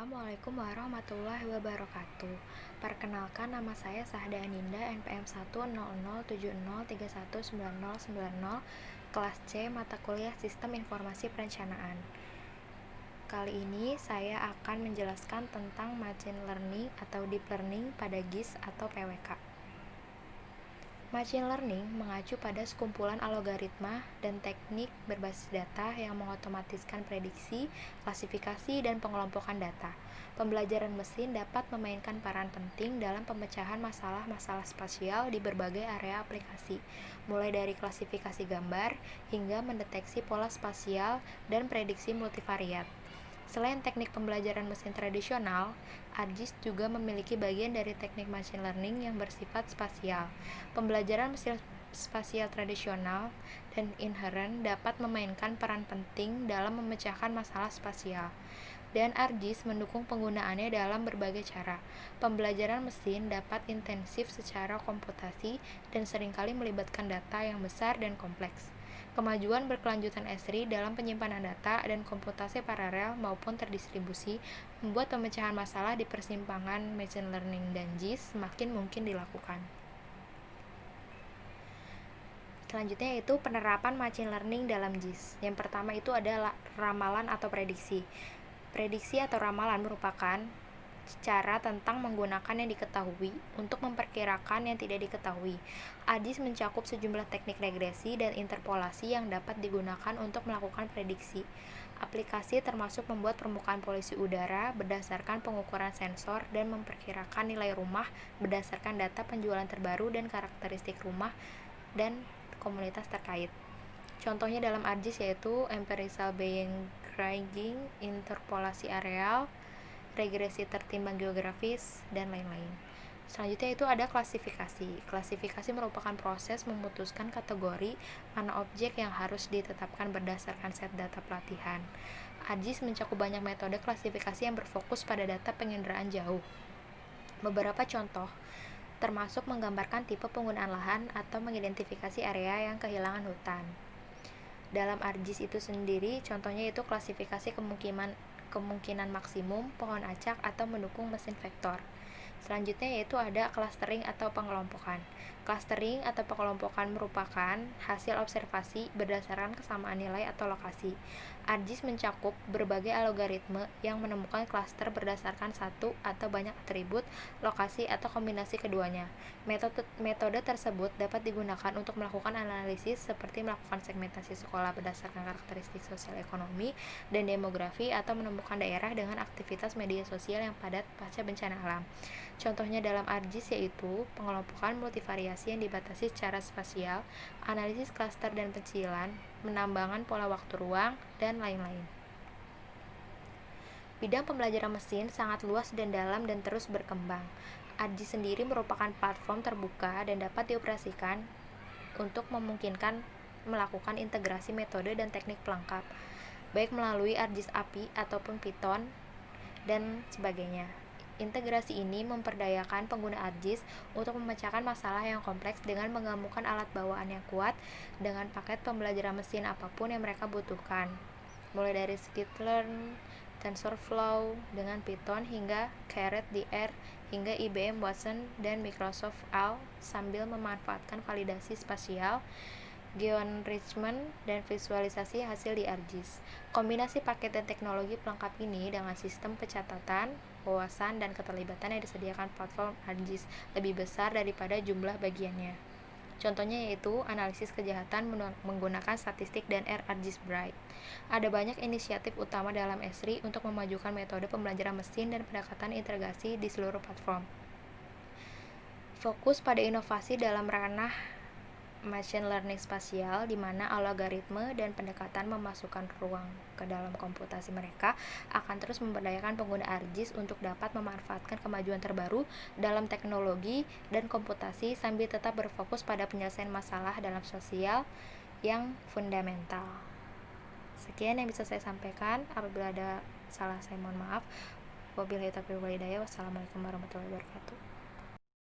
Assalamualaikum warahmatullahi wabarakatuh. Perkenalkan, nama saya Sahda Aninda, NPM 1007030319090, kelas C, mata kuliah Sistem Informasi Perencanaan. Kali ini saya akan menjelaskan tentang Machine Learning atau Deep Learning pada GIS atau PWK. Machine Learning mengacu pada sekumpulan algoritma dan teknik berbasis data yang mengotomatiskan prediksi, klasifikasi, dan pengelompokan data. Pembelajaran mesin dapat memainkan peran penting dalam pemecahan masalah-masalah spasial di berbagai area aplikasi, mulai dari klasifikasi gambar hingga mendeteksi pola spasial dan prediksi multivariat. Selain teknik pembelajaran mesin tradisional, ArcGIS juga memiliki bagian dari teknik machine learning yang bersifat spasial. Pembelajaran mesin spasial tradisional dan inherent dapat memainkan peran penting dalam memecahkan masalah spasial, dan ArcGIS mendukung penggunaannya dalam berbagai cara. Pembelajaran mesin dapat intensif secara komputasi dan seringkali melibatkan data yang besar dan kompleks. Kemajuan berkelanjutan Esri dalam penyimpanan data dan komputasi paralel maupun terdistribusi membuat pemecahan masalah di persimpangan machine learning dan GIS semakin mungkin dilakukan. Selanjutnya yaitu penerapan machine learning dalam GIS. Yang pertama itu adalah ramalan atau prediksi. Prediksi atau ramalan merupakan cara tentang menggunakan yang diketahui untuk memperkirakan yang tidak diketahui. ArcGIS mencakup sejumlah teknik regresi dan interpolasi yang dapat digunakan untuk melakukan prediksi. Aplikasi termasuk membuat permukaan polusi udara berdasarkan pengukuran sensor dan memperkirakan nilai rumah berdasarkan data penjualan terbaru dan karakteristik rumah dan komunitas terkait. Contohnya dalam ArcGIS yaitu empirical Bayes grading, interpolasi areal, regresi tertimbang geografis, dan lain-lain. Selanjutnya itu ada klasifikasi. Klasifikasi merupakan proses memutuskan kategori mana objek yang harus ditetapkan berdasarkan set data pelatihan. ArcGIS mencakup banyak metode klasifikasi yang berfokus pada data penginderaan jauh. Beberapa contoh termasuk menggambarkan tipe penggunaan lahan atau mengidentifikasi area yang kehilangan hutan. Dalam ArcGIS itu sendiri, contohnya itu klasifikasi kemungkinan maksimum, pohon acak, atau mendukung mesin vektor. Selanjutnya yaitu ada clustering atau pengelompokan. Clustering atau pengelompokan merupakan hasil observasi berdasarkan kesamaan nilai atau lokasi. ArcGIS mencakup berbagai algoritma yang menemukan klaster berdasarkan satu atau banyak atribut, lokasi, atau kombinasi keduanya. Metode tersebut dapat digunakan untuk melakukan analisis seperti melakukan segmentasi sekolah berdasarkan karakteristik sosial ekonomi dan demografi atau menemukan daerah dengan aktivitas media sosial yang padat pasca bencana alam. Contohnya dalam ArcGIS yaitu pengelompokan multivariasi yang dibatasi secara spasial, analisis klaster dan pencilan, penambangan pola waktu ruang, dan lain-lain. Bidang pembelajaran mesin sangat luas dan dalam dan terus berkembang. ArcGIS sendiri merupakan platform terbuka dan dapat dioperasikan untuk memungkinkan melakukan integrasi metode dan teknik pelengkap, baik melalui ArcGIS API ataupun Python dan sebagainya. Integrasi ini memperdayakan pengguna ArcGIS untuk memecahkan masalah yang kompleks dengan menggabungkan alat bawaan yang kuat dengan paket pembelajaran mesin apapun yang mereka butuhkan, mulai dari Scikit-learn, TensorFlow dengan Python hingga Caret-DR hingga IBM Watson dan Microsoft AL, sambil memanfaatkan validasi spasial, geo-enrichment, dan visualisasi hasil di ArcGIS. Kombinasi paket dan teknologi pelengkap ini dengan sistem pencatatan, wawasan, dan keterlibatan yang disediakan platform ArcGIS lebih besar daripada jumlah bagiannya. Contohnya yaitu analisis kejahatan menggunakan statistik dan ArcGIS Bright. Ada banyak inisiatif utama dalam Esri untuk memajukan metode pembelajaran mesin dan pendekatan integrasi di seluruh platform. Fokus pada inovasi dalam ranah machine learning spasial, di mana algoritma dan pendekatan memasukkan ruang ke dalam komputasi mereka akan terus memberdayakan pengguna ArcGIS untuk dapat memanfaatkan kemajuan terbaru dalam teknologi dan komputasi sambil tetap berfokus pada penyelesaian masalah dalam sosial yang fundamental. Sekian yang bisa saya sampaikan. Apabila ada salah, saya mohon maaf. Wabillahi taufiq wal hidayah. Wassalamualaikum warahmatullahi wabarakatuh.